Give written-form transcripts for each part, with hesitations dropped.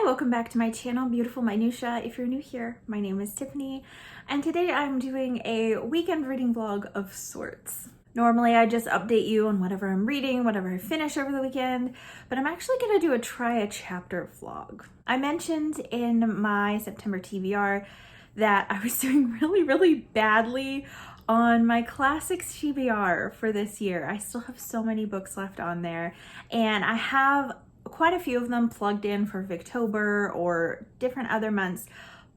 Hi, welcome back to my channel, Beautiful Minutia. If you're new here, my name is Tiffany, and today I'm doing a weekend reading vlog of sorts. Normally I just update you on whatever I'm reading, whatever I finish over the weekend, but I'm actually gonna do a try a chapter vlog. I mentioned in my September TBR that I was doing really badly on my classics TBR for this year. I still have so many books left on there, and I have quite a few of them plugged in for Victober or different other months,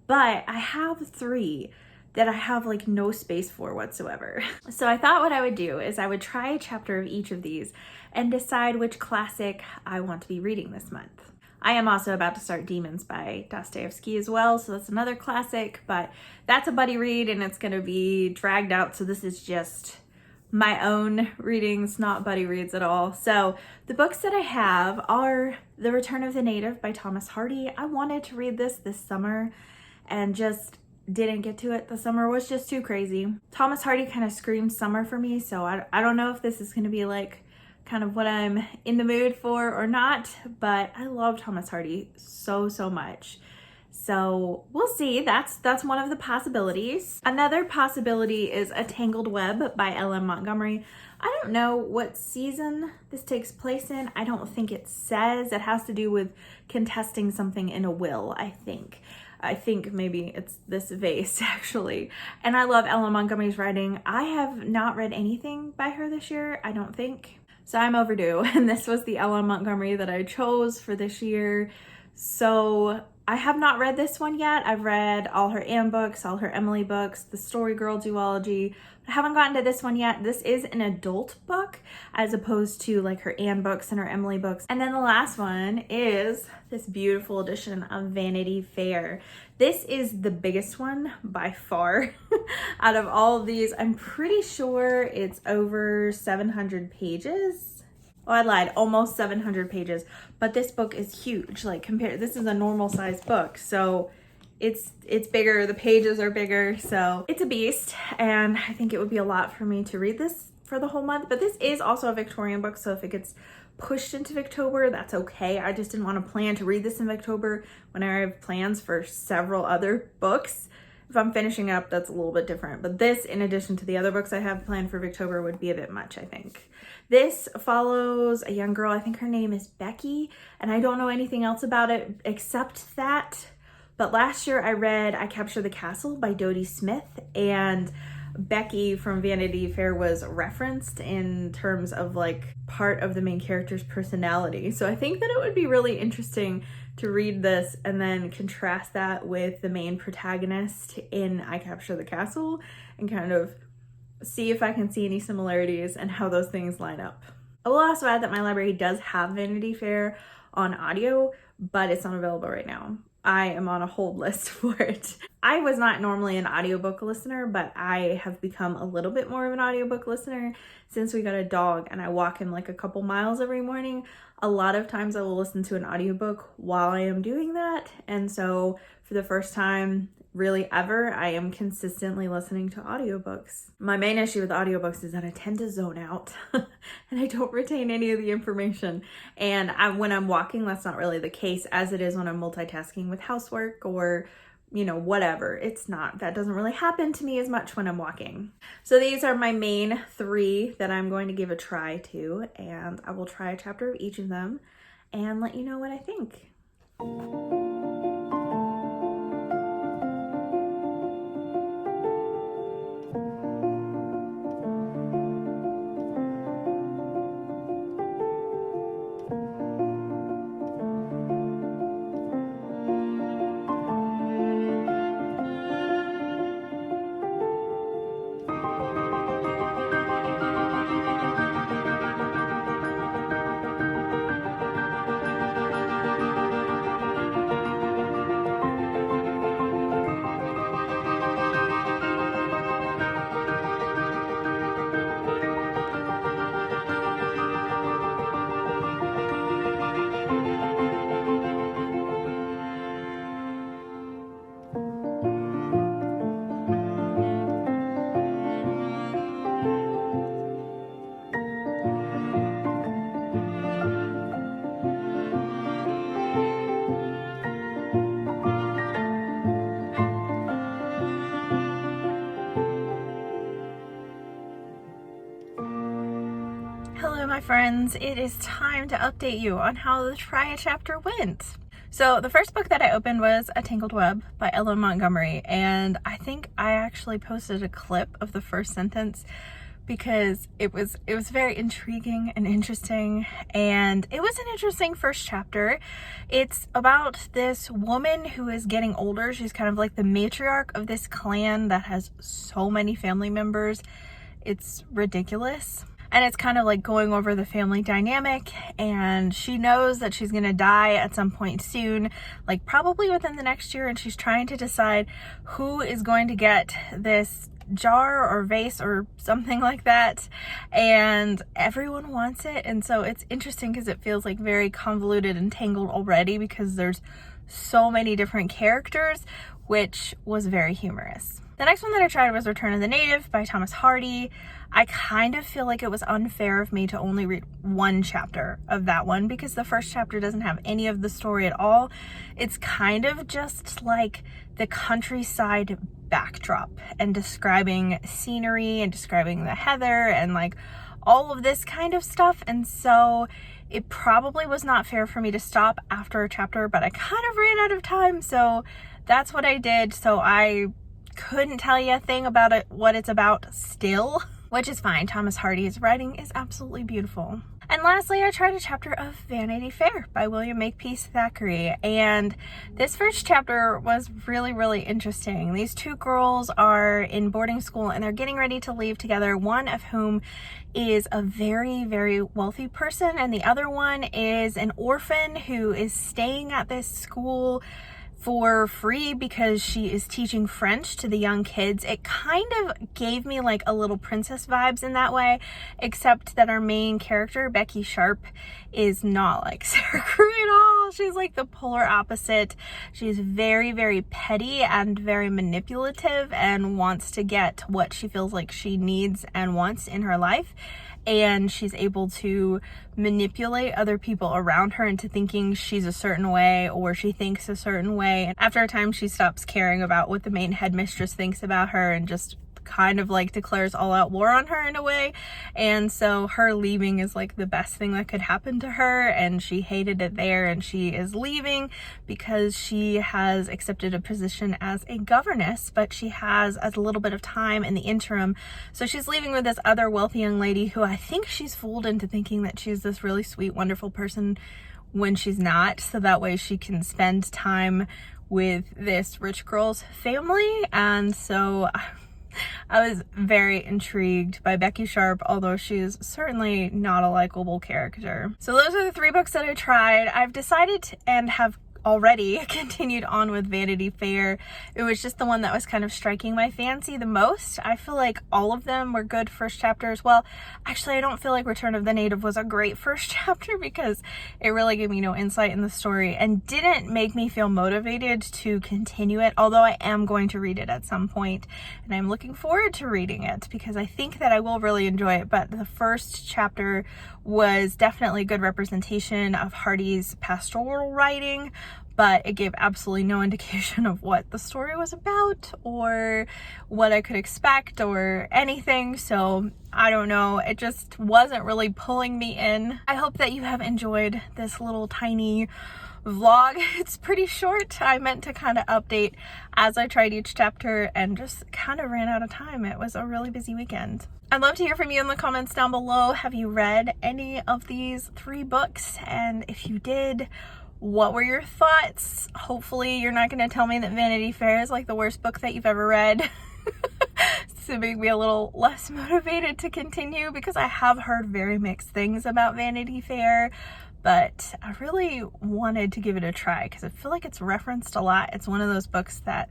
but I have 3 that I have like no space for whatsoever. So I thought what I would do is I would try a chapter of each of these and decide which classic I want to be reading this month. I am also about to start Demons by Dostoevsky as well, so that's another classic, but that's a buddy read and it's gonna be dragged out, so this is just my own readings, not buddy reads at all. So the books that I have are The Return of the Native by Thomas Hardy. I wanted to read this summer and just didn't get to it. The summer was just too crazy. Thomas Hardy kind of screams summer for me, so I don't know if this is going to be like kind of what I'm in the mood for or not, but I love Thomas Hardy so much. So we'll see. That's one of the possibilities. Another possibility is A Tangled Web by L.M. Montgomery. I don't know what season this takes place in. I don't think it says. It has to do with contesting something in a will, I think. I think maybe it's this vase actually. And I love L.M. Montgomery's writing. I have not read anything by her this year, I don't think. So I'm overdue. And this was the L.M. Montgomery that I chose for this year. So I have not read this one yet. I've read all her Anne books, all her Emily books, the Story Girl duology. I haven't gotten to this one yet. This is an adult book as opposed to like her Anne books and her Emily books. And then the last one is this beautiful edition of Vanity Fair. This is the biggest one by far out of all of these. I'm pretty sure it's over 700 pages. Oh, I lied, almost 700 pages, but this book is huge. Like compared, this is a normal size book, so it's bigger, the pages are bigger, so it's a beast, and I think it would be a lot for me to read this for the whole month, but this is also a Victorian book, so if it gets pushed into Victober, that's okay. I just didn't want to plan to read this in Victober when I have plans for several other books. If I'm finishing up, that's a little bit different. But this, in addition to the other books I have planned for Victober, would be a bit much, I think. This follows a young girl, I think her name is Becky, and I don't know anything else about it except that. But last year I read I Capture the Castle by Dodie Smith, and Becky from Vanity Fair was referenced in terms of like part of the main character's personality. So I think that it would be really interesting to read this and then contrast that with the main protagonist in I Capture the Castle and kind of see if I can see any similarities and how those things line up. I will also add that my library does have Vanity Fair on audio, but it's not available right now. I am on a hold list for it. I was not normally an audiobook listener, but I have become a little bit more of an audiobook listener since we got a dog and I walk him like a couple miles every morning. A lot of times I will listen to an audiobook while I am doing that. And so for the first time really ever, I am consistently listening to audiobooks. My main issue with audiobooks is that I tend to zone out and I don't retain any of the information. And when I'm walking, that's not really the case as it is when I'm multitasking with housework or, you know, whatever. It's not, that doesn't really happen to me as much when I'm walking. So these are my main 3 that I'm going to give a try to, and I will try a chapter of each of them and let you know what I think. Hello my friends, it is time to update you on how the try a chapter went. So the first book that I opened was A Tangled Web by Ellen Montgomery, and I think I actually posted a clip of the first sentence because it was very intriguing and interesting, and it was an interesting first chapter. It's about this woman who is getting older. She's kind of like the matriarch of this clan that has so many family members. It's ridiculous. And it's kind of like going over the family dynamic, and she knows that she's gonna die at some point soon, like probably within the next year, and she's trying to decide who is going to get this jar or vase or something like that, and everyone wants it. And so it's interesting because it feels like very convoluted and tangled already because there's so many different characters, which was very humorous. The next one that I tried was Return of the Native by Thomas Hardy. I kind of feel like it was unfair of me to only read one chapter of that one because the first chapter doesn't have any of the story at all. It's kind of just like the countryside backdrop and describing scenery and describing the heather and like all of this kind of stuff. And so it probably was not fair for me to stop after a chapter, but I kind of ran out of time, so that's what I did. So I couldn't tell you a thing about it, what it's about still, which is fine. Thomas Hardy's writing is absolutely beautiful. And lastly, I tried a chapter of Vanity Fair by William Makepeace Thackeray, and this first chapter was really interesting. These two girls are in boarding school and they're getting ready to leave together, one of whom is a very wealthy person and the other one is an orphan who is staying at this school for free because she is teaching French to the young kids. It kind of gave me like a little princess vibes in that way, except that our main character, Becky Sharp, is not like Sarah Crewe at all. She's like the polar opposite. She's very petty and very manipulative and wants to get what she feels like she needs and wants in her life. And she's able to manipulate other people around her into thinking she's a certain way or she thinks a certain way. And after a time, she stops caring about what the main headmistress thinks about her and just kind of like declares all out war on her in a way. And so her leaving is like the best thing that could happen to her, and she hated it there, and she is leaving because she has accepted a position as a governess, but she has a little bit of time in the interim. So she's leaving with this other wealthy young lady who I think she's fooled into thinking that she's this really sweet, wonderful person when she's not, so that way she can spend time with this rich girl's family. And so I was very intrigued by Becky Sharp, although she's certainly not a likable character. So those are the three books that I tried. I've decided and have already continued on with Vanity Fair. It was just the one that was kind of striking my fancy the most. I feel like all of them were good first chapters. Well, actually, I don't feel like Return of the Native was a great first chapter because it really gave me no insight in the story and didn't make me feel motivated to continue it, although I am going to read it at some point, and I'm looking forward to reading it because I think that I will really enjoy it. But the first chapter was definitely a good representation of Hardy's pastoral writing, but it gave absolutely no indication of what the story was about or what I could expect or anything. So I don't know, it just wasn't really pulling me in. I hope that you have enjoyed this little tiny vlog. It's pretty short. I meant to kind of update as I tried each chapter and just kind of ran out of time. It was a really busy weekend. I'd love to hear from you in the comments down below. Have you read any of these three books? And if you did, what were your thoughts? Hopefully you're not going to tell me that Vanity Fair is like the worst book that you've ever read. To make me a little less motivated to continue, because I have heard very mixed things about Vanity Fair, but I really wanted to give it a try because I feel like it's referenced a lot. It's one of those books that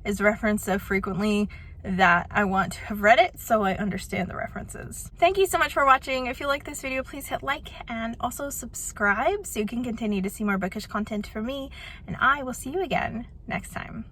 is referenced so frequently that I want to have read it so I understand the references. Thank you so much for watching. If you like this video, please hit like and also subscribe so you can continue to see more bookish content from me, and I will see you again next time.